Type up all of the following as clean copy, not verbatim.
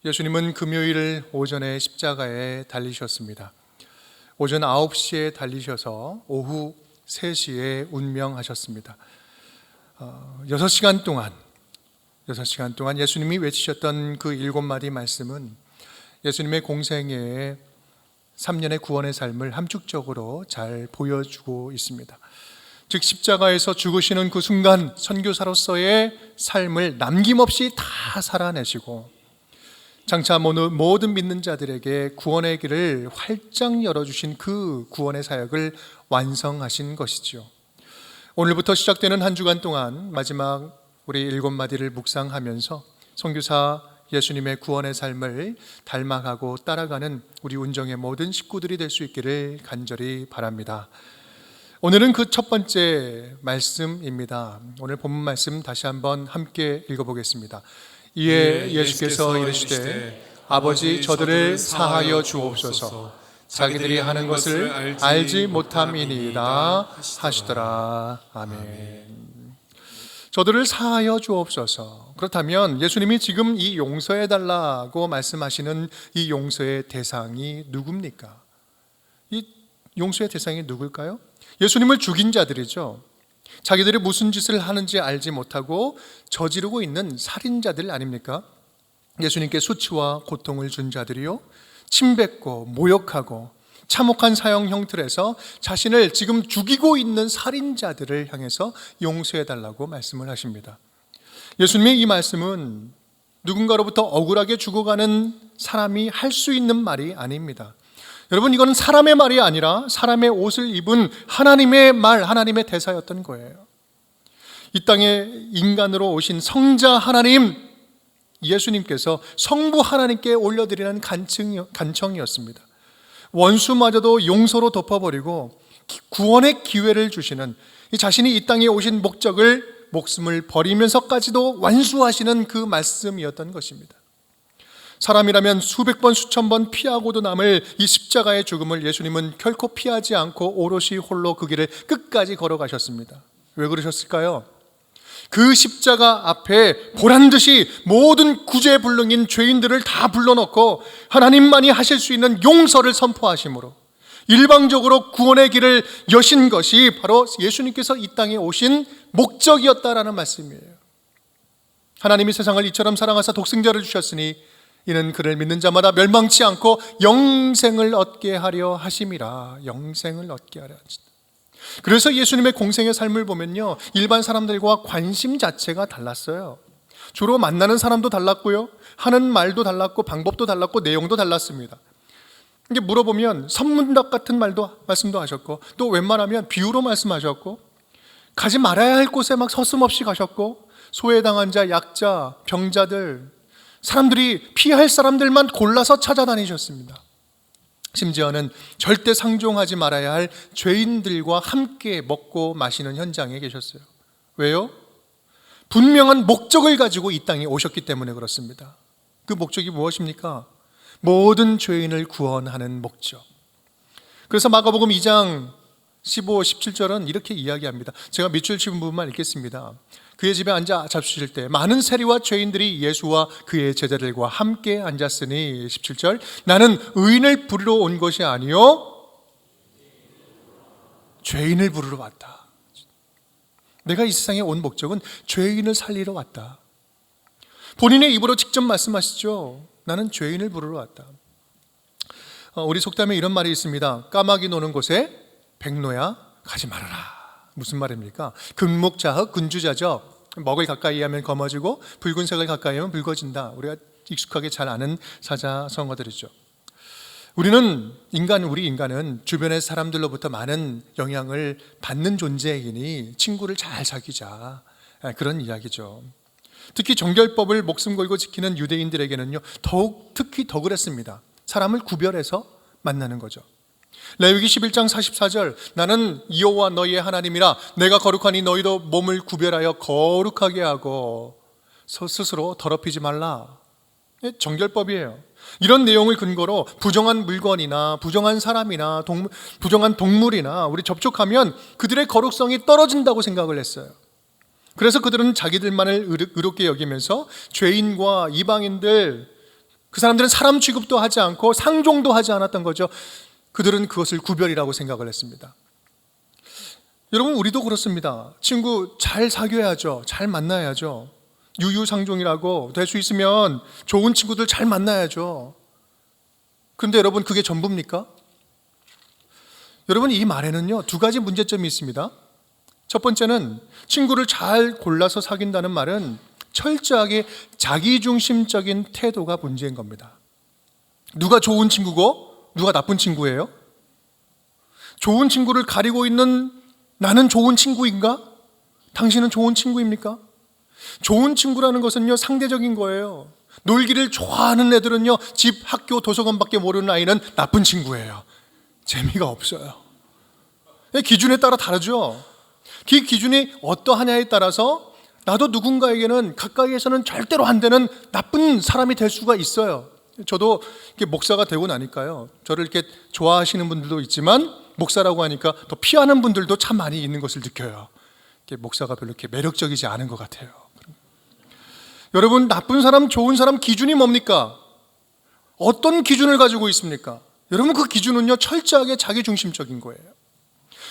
예수님은 금요일 오전에 십자가에 달리셨습니다. 오전 9시에 달리셔서 오후 3시에 운명하셨습니다. 6시간 동안 예수님이 외치셨던 그 7마디 말씀은 예수님의 공생애의 3년의 구원의 삶을 함축적으로 잘 보여주고 있습니다. 즉 십자가에서 죽으시는 그 순간 선교사로서의 삶을 남김없이 다 살아내시고 장차 모든 믿는 자들에게 구원의 길을 활짝 열어주신 그 구원의 사역을 완성하신 것이죠. 오늘부터 시작되는 한 주간 동안 마지막 우리 7마디를 묵상하면서 선교사 예수님의 구원의 삶을 닮아가고 따라가는 우리 운정의 모든 식구들이 될 수 있기를 간절히 바랍니다. 오늘은 그 첫 번째 말씀입니다. 오늘 본문 말씀 다시 한번 함께 읽어보겠습니다. 이에 예수께서 이르시되 아버지 저들을 사하여 주옵소서 자기들이 하는 것을 알지 못함이니이다 하시더라. 아멘. 저들을 사하여 주옵소서. 그렇다면 예수님이 지금 이 용서해달라고 말씀하시는 이 용서의 대상이 누굽니까? 이 용서의 대상이 누굴까요? 예수님을 죽인 자들이죠. 자기들이 무슨 짓을 하는지 알지 못하고 저지르고 있는 살인자들 아닙니까? 예수님께 수치와 고통을 준 자들이요, 침뱉고 모욕하고 참혹한 사형 형틀에서 자신을 지금 죽이고 있는 살인자들을 향해서 용서해달라고 말씀을 하십니다. 예수님의 이 말씀은 누군가로부터 억울하게 죽어가는 사람이 할 수 있는 말이 아닙니다. 여러분, 이거는 사람의 말이 아니라 사람의 옷을 입은 하나님의 말, 하나님의 대사였던 거예요. 이 땅에 인간으로 오신 성자 하나님 예수님께서 성부 하나님께 올려드리는 간청이었습니다. 원수마저도 용서로 덮어버리고 구원의 기회를 주시는, 자신이 이 땅에 오신 목적을 목숨을 버리면서까지도 완수하시는 그 말씀이었던 것입니다. 사람이라면 수백 번 수천 번 피하고도 남을 이 십자가의 죽음을 예수님은 결코 피하지 않고 오롯이 홀로 그 길을 끝까지 걸어가셨습니다. 왜 그러셨을까요? 그 십자가 앞에 보란듯이 모든 구제불능인 죄인들을 다 불러놓고 하나님만이 하실 수 있는 용서를 선포하심으로 일방적으로 구원의 길을 여신 것이 바로 예수님께서 이 땅에 오신 목적이었다라는 말씀이에요. 하나님이 세상을 이처럼 사랑하사 독생자를 주셨으니 이는 그를 믿는 자마다 멸망치 않고 영생을 얻게 하려 하심이라. 영생을 얻게 하려 하신다. 그래서 예수님의 공생의 삶을 보면요, 일반 사람들과 관심 자체가 달랐어요. 주로 만나는 사람도 달랐고요, 하는 말도 달랐고 방법도 달랐고 내용도 달랐습니다. 이게 물어보면 선문답 같은 말씀도 하셨고, 또 웬만하면 비유로 말씀하셨고, 가지 말아야 할 곳에 막 서슴없이 가셨고, 소외당한 자, 약자, 병자들, 사람들이 피할 사람들만 골라서 찾아다니셨습니다. 심지어는 절대 상종하지 말아야 할 죄인들과 함께 먹고 마시는 현장에 계셨어요. 왜요? 분명한 목적을 가지고 이 땅에 오셨기 때문에 그렇습니다. 그 목적이 무엇입니까? 모든 죄인을 구원하는 목적. 그래서 마가복음 2장 15, 17절은 이렇게 이야기합니다. 제가 밑줄 치은 부분만 읽겠습니다. 그의 집에 앉아 잡수실 때 많은 세리와 죄인들이 예수와 그의 제자들과 함께 앉았으니 17절 나는 의인을 부르러 온 것이 아니요 죄인을 부르러 왔다. 내가 이 세상에 온 목적은 죄인을 살리러 왔다. 본인의 입으로 직접 말씀하시죠. 나는 죄인을 부르러 왔다. 우리 속담에 이런 말이 있습니다. 까마귀 노는 곳에 백로야 가지 말아라. 무슨 말입니까? 금목자흑 근주자적. 먹을 가까이 하면 검어지고 붉은색을 가까이 하면 붉어진다. 우리가 익숙하게 잘 아는 사자성어들이죠. 우리 인간은 주변의 사람들로부터 많은 영향을 받는 존재이니 친구를 잘 사귀자, 그런 이야기죠. 특히 정결법을 목숨 걸고 지키는 유대인들에게는요, 특히 더 그랬습니다. 사람을 구별해서 만나는 거죠. 레위기 11장 44절 나는 여호와 너희의 하나님이라 내가 거룩하니 너희도 몸을 구별하여 거룩하게 하고 스스로 더럽히지 말라. 정결법이에요. 이런 내용을 근거로 부정한 물건이나 부정한 사람이나 부정한 동물이나 우리 접촉하면 그들의 거룩성이 떨어진다고 생각을 했어요. 그래서 그들은 자기들만을 의롭게 여기면서 죄인과 이방인들, 그 사람들은 사람 취급도 하지 않고 상종도 하지 않았던 거죠. 그들은 그것을 구별이라고 생각을 했습니다. 여러분, 우리도 그렇습니다. 친구 잘 사귀어야죠. 잘 만나야죠. 유유상종이라고 될 수 있으면 좋은 친구들 잘 만나야죠. 그런데 여러분, 그게 전부입니까? 여러분, 이 말에는요, 두 가지 문제점이 있습니다. 첫 번째는 친구를 잘 골라서 사귄다는 말은 철저하게 자기중심적인 태도가 문제인 겁니다. 누가 좋은 친구고 누가 나쁜 친구예요? 좋은 친구를 가리고 있는 나는 좋은 친구인가? 당신은 좋은 친구입니까? 좋은 친구라는 것은요, 상대적인 거예요. 놀기를 좋아하는 애들은요, 집, 학교, 도서관밖에 모르는 아이는 나쁜 친구예요. 재미가 없어요. 기준에 따라 다르죠. 그 기준이 어떠하냐에 따라서 나도 누군가에게는 가까이에서는 절대로 안 되는 나쁜 사람이 될 수가 있어요. 저도 이렇게 목사가 되고 나니까요, 저를 이렇게 좋아하시는 분들도 있지만 목사라고 하니까 더 피하는 분들도 참 많이 있는 것을 느껴요. 목사가 별로 이렇게 매력적이지 않은 것 같아요. 여러분, 나쁜 사람, 좋은 사람 기준이 뭡니까? 어떤 기준을 가지고 있습니까? 여러분, 그 기준은요, 철저하게 자기중심적인 거예요.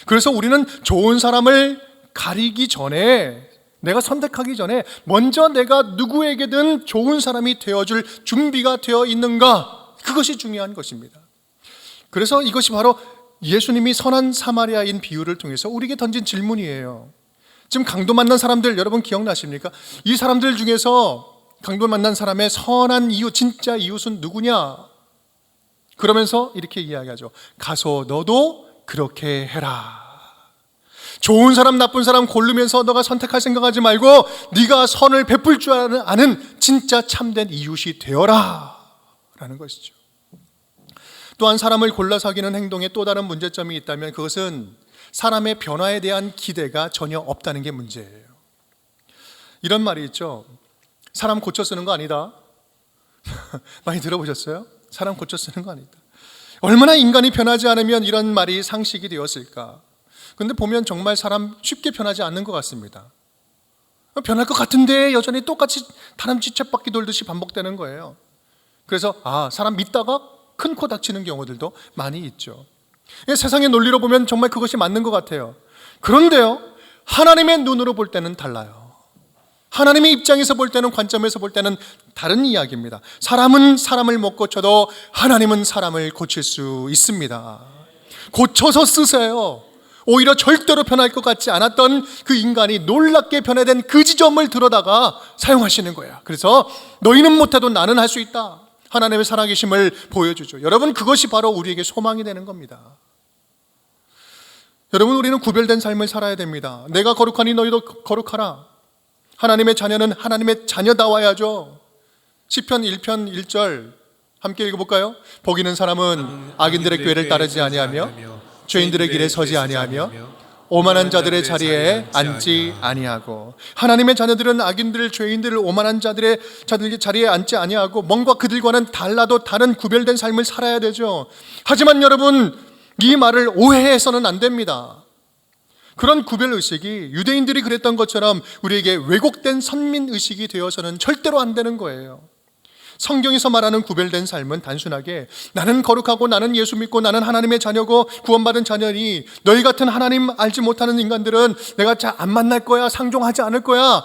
그래서 우리는 좋은 사람을 가리기 전에, 내가 선택하기 전에 먼저 내가 누구에게든 좋은 사람이 되어줄 준비가 되어 있는가, 그것이 중요한 것입니다. 그래서 이것이 바로 예수님이 선한 사마리아인 비유를 통해서 우리에게 던진 질문이에요. 지금 강도 만난 사람들 여러분 기억나십니까? 이 사람들 중에서 강도 만난 사람의 선한 이웃, 진짜 이웃은 누구냐? 그러면서 이렇게 이야기하죠. 가서 너도 그렇게 해라. 좋은 사람, 나쁜 사람 고르면서 너가 선택할 생각하지 말고 네가 선을 베풀 줄 아는 진짜 참된 이웃이 되어라 라는 것이죠. 또한 사람을 골라 사귀는 행동에 또 다른 문제점이 있다면 그것은 사람의 변화에 대한 기대가 전혀 없다는 게 문제예요. 이런 말이 있죠. 사람 고쳐 쓰는 거 아니다. 많이 들어보셨어요? 사람 고쳐 쓰는 거 아니다. 얼마나 인간이 변하지 않으면 이런 말이 상식이 되었을까. 근데 보면 정말 사람 쉽게 변하지 않는 것 같습니다. 변할 것 같은데 여전히 똑같이 다람쥐 쳇바퀴 돌듯이 반복되는 거예요. 그래서 사람 믿다가 큰 코 닥치는 경우들도 많이 있죠. 세상의 논리로 보면 정말 그것이 맞는 것 같아요. 그런데요, 하나님의 눈으로 볼 때는 달라요. 하나님의 입장에서 볼 때는, 관점에서 볼 때는 다른 이야기입니다. 사람은 사람을 못 고쳐도 하나님은 사람을 고칠 수 있습니다. 고쳐서 쓰세요. 오히려 절대로 변할 것 같지 않았던 그 인간이 놀랍게 변화된 그 지점을 들여다가 사용하시는 거예요. 그래서 너희는 못해도 나는 할 수 있다. 하나님의 살아계심을 보여주죠. 여러분, 그것이 바로 우리에게 소망이 되는 겁니다. 여러분, 우리는 구별된 삶을 살아야 됩니다. 내가 거룩하니 너희도 거룩하라. 하나님의 자녀는 하나님의 자녀다워야죠. 시편 1편 1절 함께 읽어볼까요? 복 있는 사람은 악인들의 꾀를 따르지 아니하며 죄인들의 길에 서지 아니하며 오만한 자들의 자리에 앉지 아니하고. 하나님의 자녀들은 악인들, 죄인들을 오만한 자들의 자리에 앉지 아니하고 뭔가 그들과는 달라도 다른 구별된 삶을 살아야 되죠. 하지만 여러분, 이 말을 오해해서는 안 됩니다. 그런 구별의식이 유대인들이 그랬던 것처럼 우리에게 왜곡된 선민의식이 되어서는 절대로 안 되는 거예요. 성경에서 말하는 구별된 삶은 단순하게 나는 거룩하고 나는 예수 믿고 나는 하나님의 자녀고 구원받은 자녀니 너희 같은 하나님 알지 못하는 인간들은 내가 잘 안 만날 거야, 상종하지 않을 거야,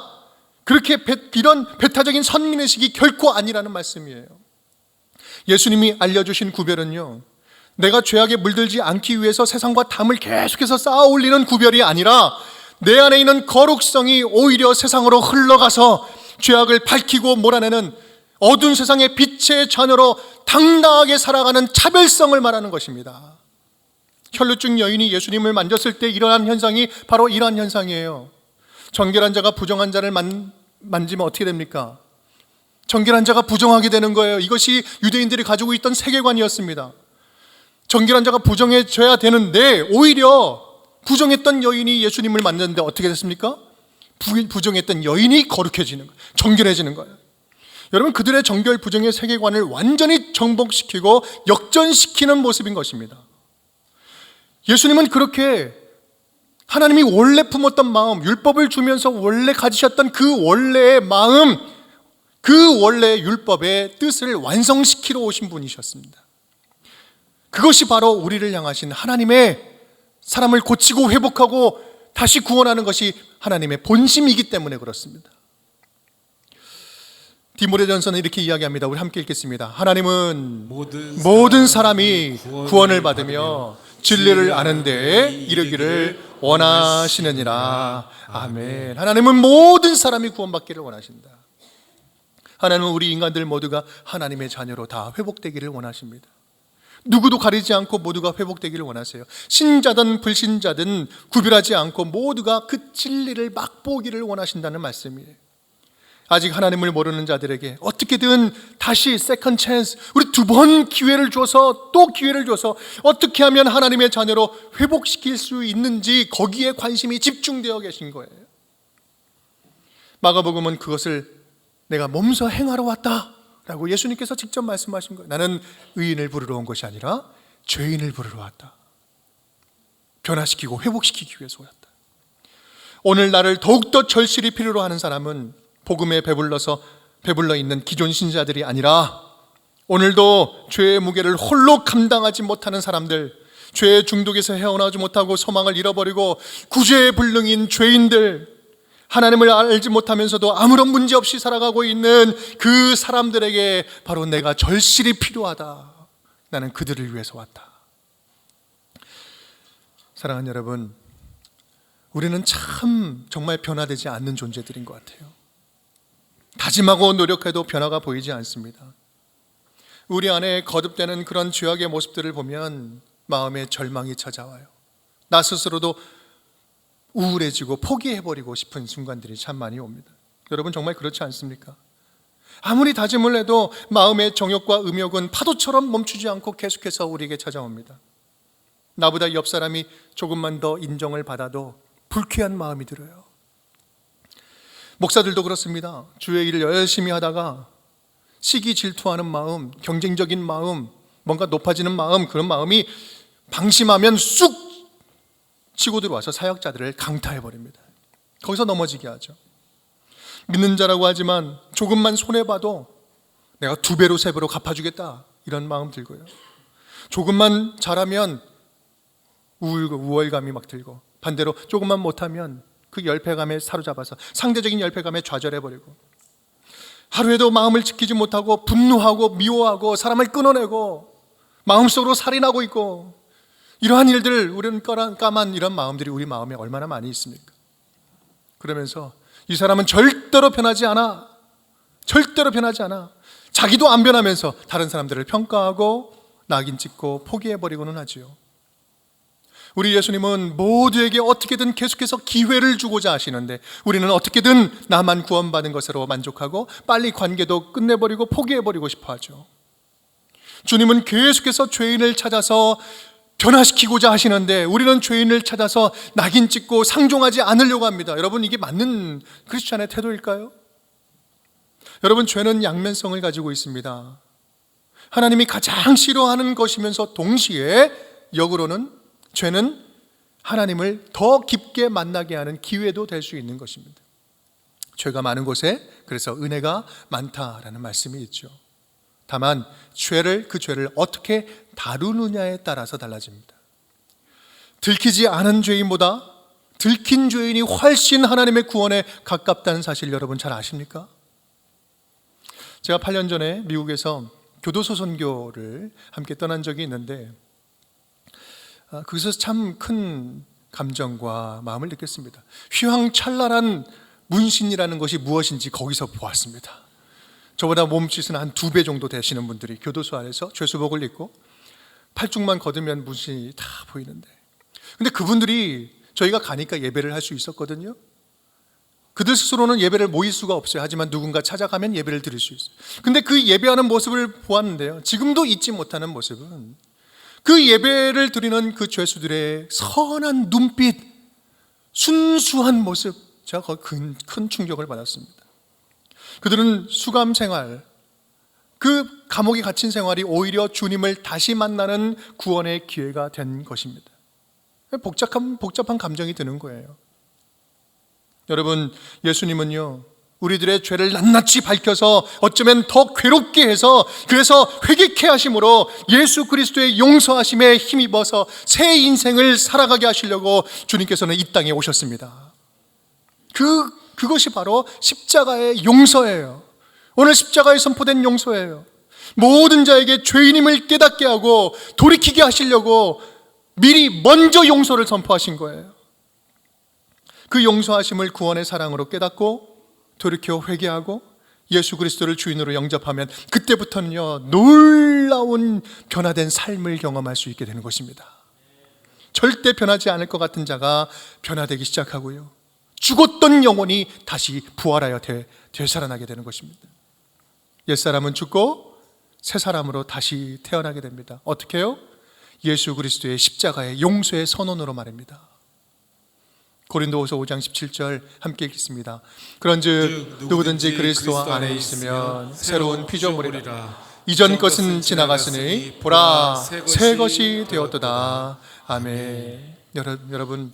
그렇게 이런 배타적인 선민의식이 결코 아니라는 말씀이에요. 예수님이 알려주신 구별은요, 내가 죄악에 물들지 않기 위해서 세상과 담을 계속해서 쌓아 올리는 구별이 아니라 내 안에 있는 거룩성이 오히려 세상으로 흘러가서 죄악을 밝히고 몰아내는 어두운 세상의 빛의 자녀로 당당하게 살아가는 차별성을 말하는 것입니다. 혈루증 여인이 예수님을 만졌을 때 일어난 현상이 바로 이러한 현상이에요. 정결한 자가 부정한 자를 만지면 어떻게 됩니까? 정결한 자가 부정하게 되는 거예요. 이것이 유대인들이 가지고 있던 세계관이었습니다. 정결한 자가 부정해져야 되는데 오히려 부정했던 여인이 예수님을 만졌는데 어떻게 됐습니까? 부정했던 여인이 거룩해지는 거예요. 정결해지는 거예요. 여러분, 그들의 정결 부정의 세계관을 완전히 정복시키고 역전시키는 모습인 것입니다. 예수님은 그렇게 하나님이 원래 품었던 마음, 율법을 주면서 원래 가지셨던 그 원래의 마음, 그 원래 율법의 뜻을 완성시키러 오신 분이셨습니다. 그것이 바로 우리를 향하신 하나님의 사람을 고치고 회복하고 다시 구원하는 것이 하나님의 본심이기 때문에 그렇습니다. 디모데전서는 이렇게 이야기합니다. 우리 함께 읽겠습니다. 하나님은 모든 사람이 구원을 받으며 진리를 아는 데에 이르기를 원하시느니라. 아멘. 하나님은 모든 사람이 구원받기를 원하신다. 하나님은 우리 인간들 모두가 하나님의 자녀로 다 회복되기를 원하십니다. 누구도 가리지 않고 모두가 회복되기를 원하세요. 신자든 불신자든 구별하지 않고 모두가 그 진리를 맛보기를 원하신다는 말씀이에요. 아직 하나님을 모르는 자들에게 어떻게든 다시 세컨 찬스, 우리 두 번 기회를 줘서 또 기회를 줘서 어떻게 하면 하나님의 자녀로 회복시킬 수 있는지 거기에 관심이 집중되어 계신 거예요. 마가복음은 그것을 내가 몸소 행하러 왔다 라고 예수님께서 직접 말씀하신 거예요. 나는 의인을 부르러 온 것이 아니라 죄인을 부르러 왔다. 변화시키고 회복시키기 위해서 왔다. 오늘 나를 더욱더 절실히 필요로 하는 사람은 복음에 배불러 있는 기존 신자들이 아니라 오늘도 죄의 무게를 홀로 감당하지 못하는 사람들, 죄의 중독에서 헤어나오지 못하고 소망을 잃어버리고 구제의 불능인 죄인들, 하나님을 알지 못하면서도 아무런 문제 없이 살아가고 있는 그 사람들에게 바로 내가 절실히 필요하다. 나는 그들을 위해서 왔다. 사랑하는 여러분, 우리는 참 정말 변화되지 않는 존재들인 것 같아요. 다짐하고 노력해도 변화가 보이지 않습니다. 우리 안에 거듭되는 그런 죄악의 모습들을 보면 마음에 절망이 찾아와요. 나 스스로도 우울해지고 포기해버리고 싶은 순간들이 참 많이 옵니다. 여러분 정말 그렇지 않습니까? 아무리 다짐을 해도 마음의 정욕과 음욕은 파도처럼 멈추지 않고 계속해서 우리에게 찾아옵니다. 나보다 옆 사람이 조금만 더 인정을 받아도 불쾌한 마음이 들어요. 목사들도 그렇습니다. 주의 일을 열심히 하다가 시기 질투하는 마음, 경쟁적인 마음, 뭔가 높아지는 마음, 그런 마음이 방심하면 쑥 치고 들어와서 사역자들을 강타해버립니다. 거기서 넘어지게 하죠. 믿는 자라고 하지만 조금만 손해봐도 내가 2배로 3배로 갚아주겠다 이런 마음 들고요. 조금만 잘하면 우월감이 막 들고, 반대로 조금만 못하면 그 열패감에 사로잡아서 상대적인 열패감에 좌절해버리고, 하루에도 마음을 지키지 못하고 분노하고 미워하고 사람을 끊어내고 마음속으로 살인하고 있고, 이러한 일들, 우리는 까만 이런 마음들이 우리 마음에 얼마나 많이 있습니까? 그러면서 이 사람은 절대로 변하지 않아, 절대로 변하지 않아, 자기도 안 변하면서 다른 사람들을 평가하고 낙인 찍고 포기해버리고는 하지요. 우리 예수님은 모두에게 어떻게든 계속해서 기회를 주고자 하시는데 우리는 어떻게든 나만 구원받은 것으로 만족하고 빨리 관계도 끝내버리고 포기해버리고 싶어 하죠. 주님은 계속해서 죄인을 찾아서 변화시키고자 하시는데 우리는 죄인을 찾아서 낙인 찍고 상종하지 않으려고 합니다. 여러분, 이게 맞는 크리스찬의 태도일까요? 여러분, 죄는 양면성을 가지고 있습니다. 하나님이 가장 싫어하는 것이면서 동시에 역으로는 죄는 하나님을 더 깊게 만나게 하는 기회도 될 수 있는 것입니다. 죄가 많은 곳에 그래서 은혜가 많다라는 말씀이 있죠. 다만 그 죄를 어떻게 다루느냐에 따라서 달라집니다. 들키지 않은 죄인보다 들킨 죄인이 훨씬 하나님의 구원에 가깝다는 사실 여러분 잘 아십니까? 제가 8년 전에 미국에서 교도소 선교를 함께 떠난 적이 있는데 거기서 참 큰 감정과 마음을 느꼈습니다. 휘황찬란한 문신이라는 것이 무엇인지 거기서 보았습니다. 저보다 몸짓은 한 2배 정도 되시는 분들이 교도소 안에서 죄수복을 입고 팔뚝만 걷으면 문신이 다 보이는데, 근데 그분들이 저희가 가니까 예배를 할 수 있었거든요. 그들 스스로는 예배를 모일 수가 없어요. 하지만 누군가 찾아가면 예배를 드릴 수 있어요. 근데 그 예배하는 모습을 보았는데요, 지금도 잊지 못하는 모습은 그 예배를 드리는 그 죄수들의 선한 눈빛, 순수한 모습, 제가 거기 큰 충격을 받았습니다. 그들은 수감 생활, 그 감옥에 갇힌 생활이 오히려 주님을 다시 만나는 구원의 기회가 된 것입니다. 복잡한 감정이 드는 거예요. 여러분, 예수님은요 우리들의 죄를 낱낱이 밝혀서 어쩌면 더 괴롭게 해서 그래서 회개케 하심으로 예수 그리스도의 용서하심에 힘입어서 새 인생을 살아가게 하시려고 주님께서는 이 땅에 오셨습니다. 그것이 바로 십자가의 용서예요. 오늘 십자가에 선포된 용서예요. 모든 자에게 죄인임을 깨닫게 하고 돌이키게 하시려고 미리 먼저 용서를 선포하신 거예요. 그 용서하심을 구원의 사랑으로 깨닫고 돌이켜 회개하고 예수 그리스도를 주인으로 영접하면 그때부터는요, 놀라운 변화된 삶을 경험할 수 있게 되는 것입니다. 절대 변하지 않을 것 같은 자가 변화되기 시작하고요, 죽었던 영혼이 다시 부활하여 되살아나게 되는 것입니다. 옛사람은 죽고 새 사람으로 다시 태어나게 됩니다. 어떻게 해요? 예수 그리스도의 십자가의 용서의 선언으로 말입니다. 고린도후서 5장 17절 함께 읽겠습니다. 그런즉 누구든지 그리스도 안에 있으면 새로운 피조물이라. 이전 것은 지나갔으니 보라 새 것이 되었도다. 아멘. 여러분,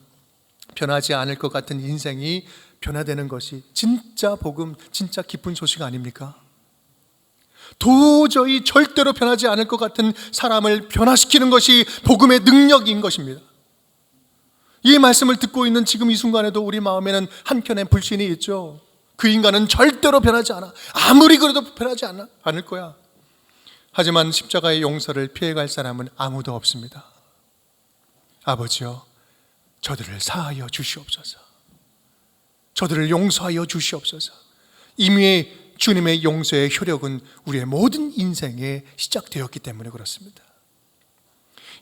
변하지 않을 것 같은 인생이 변화되는 것이 진짜 복음, 진짜 기쁜 소식 아닙니까? 도저히 절대로 변하지 않을 것 같은 사람을 변화시키는 것이 복음의 능력인 것입니다. 이 말씀을 듣고 있는 지금 이 순간에도 우리 마음에는 한켠에 불신이 있죠. 그 인간은 절대로 변하지 않아. 아무리 그래도 변하지 않을 거야. 하지만 십자가의 용서를 피해갈 사람은 아무도 없습니다. 아버지여, 저들을 사하여 주시옵소서. 저들을 용서하여 주시옵소서. 이미 주님의 용서의 효력은 우리의 모든 인생에 시작되었기 때문에 그렇습니다.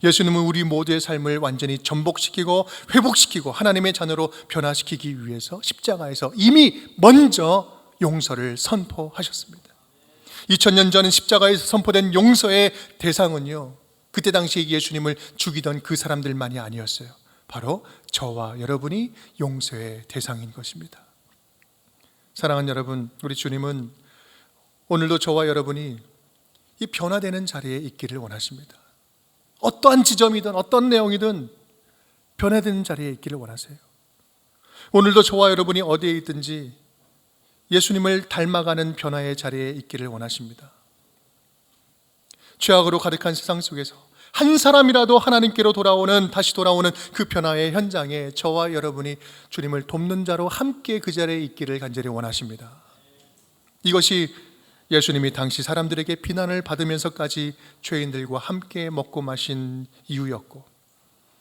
예수님은 우리 모두의 삶을 완전히 전복시키고 회복시키고 하나님의 자녀로 변화시키기 위해서 십자가에서 이미 먼저 용서를 선포하셨습니다. 2000년 전 십자가에서 선포된 용서의 대상은요, 그때 당시에 예수님을 죽이던 그 사람들만이 아니었어요. 바로 저와 여러분이 용서의 대상인 것입니다. 사랑하는 여러분, 우리 주님은 오늘도 저와 여러분이 이 변화되는 자리에 있기를 원하십니다. 어떠한 지점이든 어떤 내용이든 변화되는 자리에 있기를 원하세요. 오늘도 저와 여러분이 어디에 있든지 예수님을 닮아가는 변화의 자리에 있기를 원하십니다. 죄악으로 가득한 세상 속에서 한 사람이라도 하나님께로 다시 돌아오는 그 변화의 현장에 저와 여러분이 주님을 돕는 자로 함께 그 자리에 있기를 간절히 원하십니다. 이것이 예수님이 당시 사람들에게 비난을 받으면서까지 죄인들과 함께 먹고 마신 이유였고,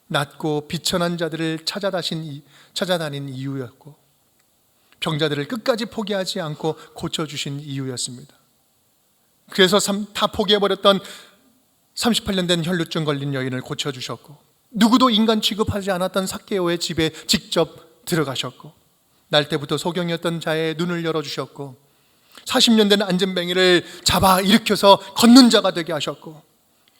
낮고 비천한 자들을 찾아다닌 이유였고, 병자들을 끝까지 포기하지 않고 고쳐주신 이유였습니다. 그래서 다 포기해버렸던 38년 된 혈루증 걸린 여인을 고쳐주셨고, 누구도 인간 취급하지 않았던 삭개오의 집에 직접 들어가셨고, 날 때부터 소경이었던 자의 눈을 열어주셨고, 40년 된 안전뱅이를 잡아 일으켜서 걷는 자가 되게 하셨고,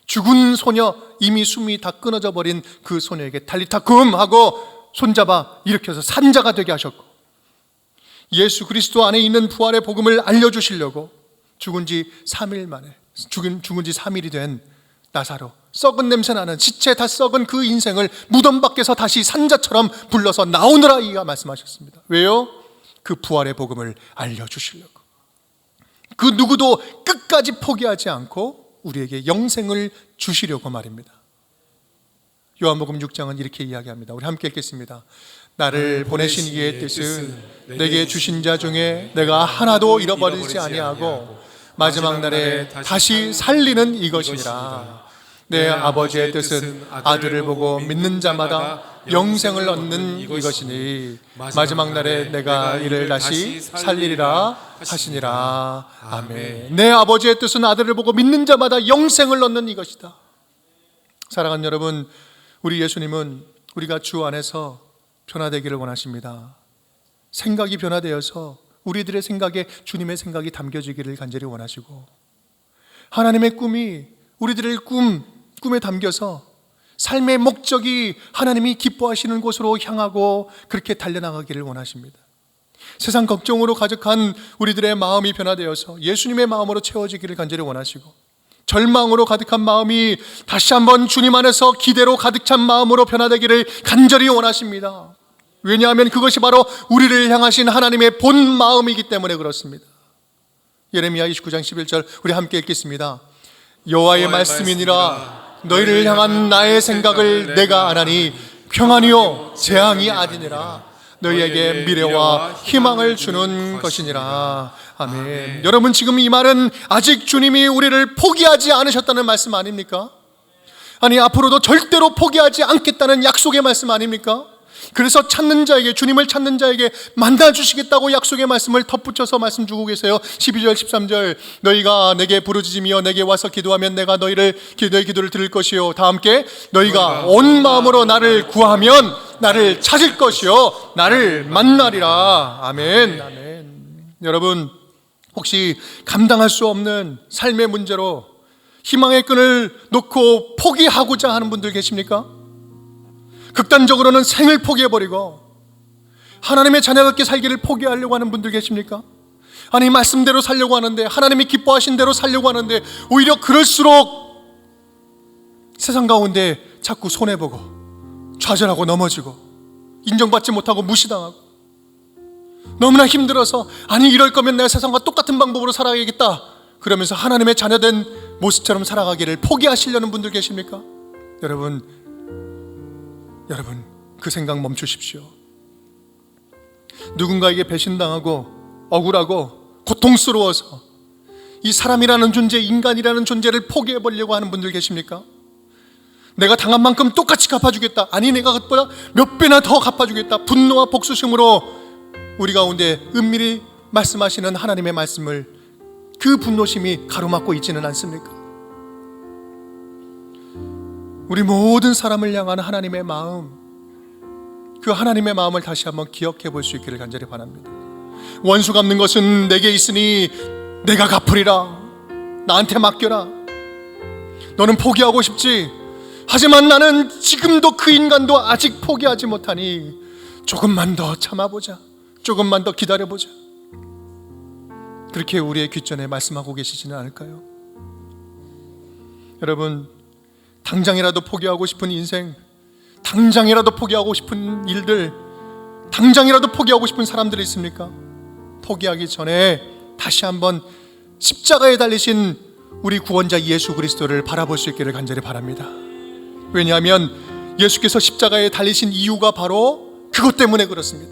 죽은 소녀, 이미 숨이 다 끊어져 버린 그 소녀에게 달리타쿰 하고 손잡아 일으켜서 산 자가 되게 하셨고, 예수 그리스도 안에 있는 부활의 복음을 알려주시려고 죽은 지 3일이 된 나사로, 썩은 냄새나는 시체 다 썩은 그 인생을 무덤 밖에서 다시 산자처럼 불러서 나오느라 이가 말씀하셨습니다. 왜요? 그 부활의 복음을 알려주시려고. 그 누구도 끝까지 포기하지 않고 우리에게 영생을 주시려고 말입니다. 요한복음 6장은 이렇게 이야기합니다. 우리 함께 읽겠습니다. 나를 보내신 이의 뜻은 내게 주신 자 중에 내가 하나도 잃어버리지 아니하고 마지막 날에 다시 살리는 이것이니라. 내 아버지의 뜻은 아들을 보고 믿는 자마다 영생을 얻는 이것이니 마지막 날에 내가 이를 다시 살리리라 하시니라. 아멘. 내 아버지의 뜻은 아들을 보고 믿는 자마다 영생을 얻는 이것이다. 사랑하는 여러분, 우리 예수님은 우리가 주 안에서 변화되기를 원하십니다. 생각이 변화되어서 우리들의 생각에 주님의 생각이 담겨지기를 간절히 원하시고, 하나님의 꿈이 우리들의 꿈에 담겨서 삶의 목적이 하나님이 기뻐하시는 곳으로 향하고 그렇게 달려나가기를 원하십니다. 세상 걱정으로 가득한 우리들의 마음이 변화되어서 예수님의 마음으로 채워지기를 간절히 원하시고, 절망으로 가득한 마음이 다시 한번 주님 안에서 기대로 가득 찬 마음으로 변화되기를 간절히 원하십니다. 왜냐하면 그것이 바로 우리를 향하신 하나님의 본 마음이기 때문에 그렇습니다. 예레미야 29장 11절 우리 함께 읽겠습니다. 여호와의 말씀이니라 너희를 향한 나의 생각을 내가 아나니 평안이요 재앙이 아니니라 너희에게 미래와 희망을 주는 것이니라. 아멘. 여러분, 지금 이 말은 아직 주님이 우리를 포기하지 않으셨다는 말씀 아닙니까? 아니, 앞으로도 절대로 포기하지 않겠다는 약속의 말씀 아닙니까? 그래서 찾는 자에게, 주님을 찾는 자에게 만나주시겠다고 약속의 말씀을 덧붙여서 말씀 주고 계세요. 12절 13절 너희가 내게 부르짖으며 내게 와서 기도하면 내가 너희의 기도를 들을 것이요 다 함께 너희가 온 마음으로 나를 구하면 나를 찾을 것이요 나를 만나리라. 아멘. 아멘. 여러분, 혹시 감당할 수 없는 삶의 문제로 희망의 끈을 놓고 포기하고자 하는 분들 계십니까? 극단적으로는 생을 포기해버리고 하나님의 자녀답게 살기를 포기하려고 하는 분들 계십니까? 아니, 말씀대로 살려고 하는데, 하나님이 기뻐하신 대로 살려고 하는데 오히려 그럴수록 세상 가운데 자꾸 손해보고 좌절하고 넘어지고 인정받지 못하고 무시당하고 너무나 힘들어서, 아니 이럴 거면 내가 세상과 똑같은 방법으로 살아야겠다 그러면서 하나님의 자녀된 모습처럼 살아가기를 포기하시려는 분들 계십니까? 여러분, 그 생각 멈추십시오. 누군가에게 배신당하고 억울하고 고통스러워서 이 사람이라는 존재, 인간이라는 존재를 포기해버리려고 하는 분들 계십니까? 내가 당한 만큼 똑같이 갚아주겠다, 아니 내가 그것보다 몇 배나 더 갚아주겠다, 분노와 복수심으로 우리 가운데 은밀히 말씀하시는 하나님의 말씀을, 그 분노심이 가로막고 있지는 않습니까? 우리 모든 사람을 향한 하나님의 마음, 그 하나님의 마음을 다시 한번 기억해 볼 수 있기를 간절히 바랍니다. 원수 갚는 것은 내게 있으니 내가 갚으리라. 나한테 맡겨라. 너는 포기하고 싶지? 하지만 나는 지금도 그 인간도 아직 포기하지 못하니 조금만 더 참아보자, 조금만 더 기다려보자. 그렇게 우리의 귓전에 말씀하고 계시지는 않을까요? 여러분, 당장이라도 포기하고 싶은 인생, 당장이라도 포기하고 싶은 일들, 당장이라도 포기하고 싶은 사람들이 있습니까? 포기하기 전에 다시 한번 십자가에 달리신 우리 구원자 예수 그리스도를 바라볼 수 있기를 간절히 바랍니다. 왜냐하면 예수께서 십자가에 달리신 이유가 바로 그것 때문에 그렇습니다.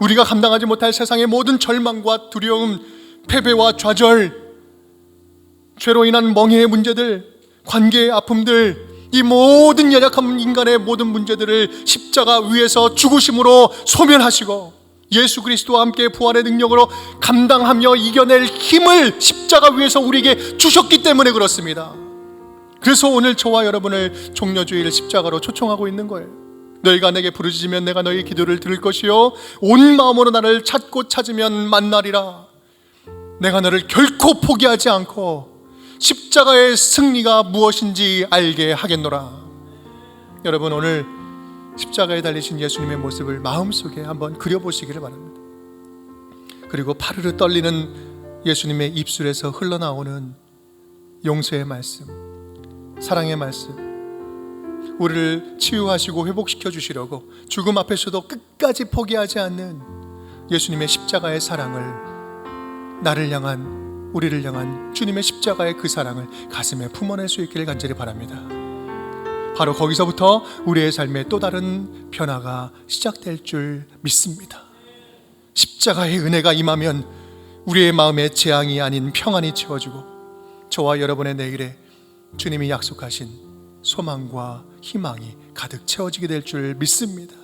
우리가 감당하지 못할 세상의 모든 절망과 두려움, 패배와 좌절, 죄로 인한 멍해의 문제들, 관계의 아픔들, 이 모든 연약한 인간의 모든 문제들을 십자가 위에서 죽으심으로 소멸하시고 예수 그리스도와 함께 부활의 능력으로 감당하며 이겨낼 힘을 십자가 위에서 우리에게 주셨기 때문에 그렇습니다. 그래서 오늘 저와 여러분을 종려주일 십자가로 초청하고 있는 거예요. 너희가 내게 부르짖으면 내가 너희 기도를 들을 것이요 온 마음으로 나를 찾고 찾으면 만나리라. 내가 너를 결코 포기하지 않고 십자가의 승리가 무엇인지 알게 하겠노라. 여러분, 오늘 십자가에 달리신 예수님의 모습을 마음속에 한번 그려보시기를 바랍니다. 그리고 파르르 떨리는 예수님의 입술에서 흘러나오는 용서의 말씀, 사랑의 말씀, 우리를 치유하시고 회복시켜 주시려고 죽음 앞에서도 끝까지 포기하지 않는 예수님의 십자가의 사랑을, 나를 향한, 우리를 향한 주님의 십자가의 그 사랑을 가슴에 품어낼 수 있기를 간절히 바랍니다. 바로 거기서부터 우리의 삶에 또 다른 변화가 시작될 줄 믿습니다. 십자가의 은혜가 임하면 우리의 마음에 재앙이 아닌 평안이 채워지고 저와 여러분의 내일에 주님이 약속하신 소망과 희망이 가득 채워지게 될 줄 믿습니다.